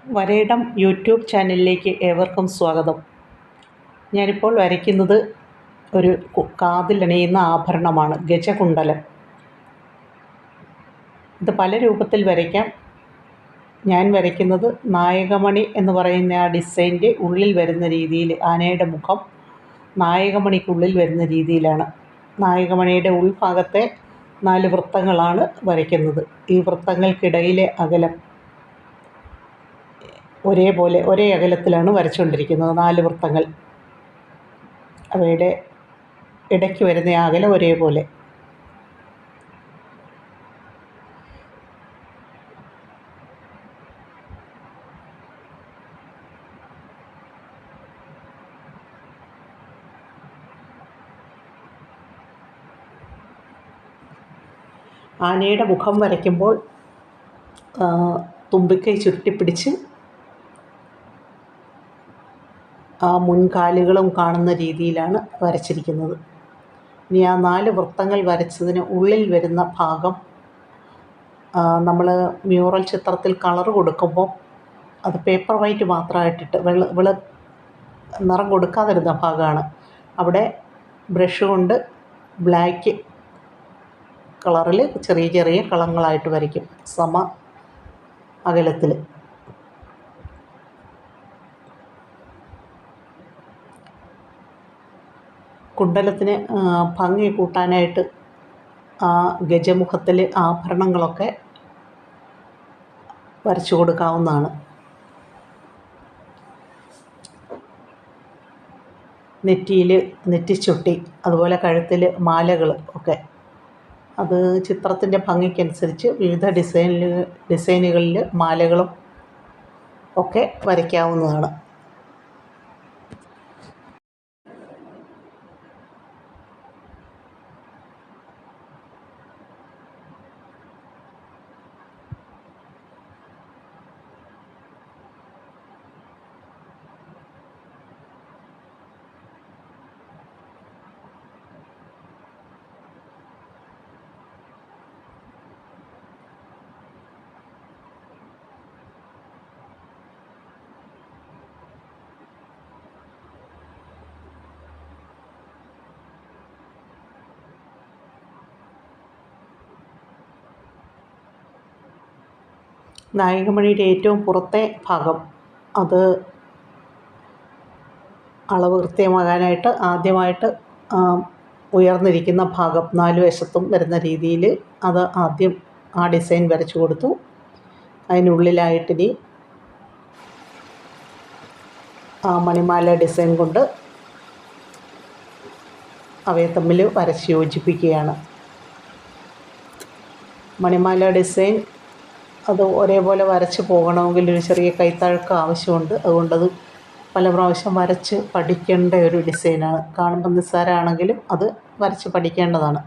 വരയിടം YouTube ചാനലിലേക്ക് ഏവർക്കും സ്വാഗതം. ഞാനിപ്പോൾ വരയ്ക്കുന്നത് ഒരു കാതിലണിയുന്ന ആഭരണമാണ്, ഗജകുണ്ടലം. ഇത് പല രൂപത്തിൽ വരയ്ക്കാം. ഞാൻ വരയ്ക്കുന്നത് നായകമണി എന്ന് പറയുന്ന ആ ഡിസൈൻ്റെ ഉള്ളിൽ വരുന്ന രീതിയിൽ, ആനയുടെ മുഖം നായകമണിക്കുള്ളിൽ വരുന്ന രീതിയിലാണ്. നായകമണിയുടെ ഉൾഭാഗത്തെ 4 വൃത്തങ്ങളാണ് വരയ്ക്കുന്നത്. ഈ വൃത്തങ്ങൾക്കിടയിലെ അകലം ഒരേ അകലത്തിലാണ് വരച്ചുകൊണ്ടിരിക്കുന്നത്. 4 വൃത്തങ്ങൾ, അവയുടെ ഇടയ്ക്ക് വരുന്ന അകലം ഒരേപോലെ. ആനയുടെ മുഖം വരയ്ക്കുമ്പോൾ തുമ്പിക്കൈ ചുരുട്ടിപ്പിടിച്ച് ആ മുൻകാലുകളും കാണുന്ന രീതിയിലാണ് വരച്ചിരിക്കുന്നത്. ഇനി ആ 4 വൃത്തങ്ങൾ വരച്ചതിന് ഉള്ളിൽ വരുന്ന ഭാഗം നമ്മൾ മ്യൂറൽ ചിത്രത്തിൽ കളർ കൊടുക്കുമ്പോൾ അത് പേപ്പർ വൈറ്റ് മാത്രമായിട്ടിട്ട് നിറം കൊടുക്കാതിരുന്ന ഭാഗമാണ്. അവിടെ ബ്രഷ് കൊണ്ട് ബ്ലാക്ക് കളറിൽ ചെറിയ ചെറിയ കളങ്ങളായിട്ട് വരയ്ക്കും, സമ അകലത്തിൽ. കുണ്ടലത്തിന് ഭംഗി കൂട്ടാനായിട്ട് ആ ഗജമുഖത്തിൽ ആഭരണങ്ങളൊക്കെ വരച്ചു കൊടുക്കാവുന്നതാണ്. നെറ്റിയിൽ നെറ്റിച്ചുട്ടി, അതുപോലെ കഴുത്തിൽ മാലകൾ ഒക്കെ, അത് ചിത്രത്തിൻ്റെ ഭംഗിക്കനുസരിച്ച് വിവിധ ഡിസൈനുകളിൽ മാലകളും ഒക്കെ വരയ്ക്കാവുന്നതാണ്. നായകമണിയുടെ ഏറ്റവും പുറത്തെ ഭാഗം, അത് അളവ് കൃത്യമാകാനായിട്ട് ആദ്യമായിട്ട് ഉയർന്നിരിക്കുന്ന ഭാഗം 4 വശത്തും വരുന്ന രീതിയിൽ അത് ആദ്യം ആ ഡിസൈൻ വരച്ചു കൊടുത്തു. അതിനുള്ളിലായിട്ടിനി ആ മണിമാല ഡിസൈൻ കൊണ്ട് അവയെ തമ്മിൽ വരച്ച് യോജിപ്പിക്കുകയാണ്. മണിമാല ഡിസൈൻ അത് ഒരേപോലെ വരച്ച് പോകണമെങ്കിൽ ഒരു ചെറിയ കൈത്തഴക്കം ആവശ്യമുണ്ട്. അതുകൊണ്ടത് പല പ്രാവശ്യം വരച്ച് പഠിക്കേണ്ട ഒരു ഡിസൈനാണ്. കാണുമ്പോൾ നിസ്സാരമാണെങ്കിലും അത് വരച്ച് പഠിക്കേണ്ടതാണ്.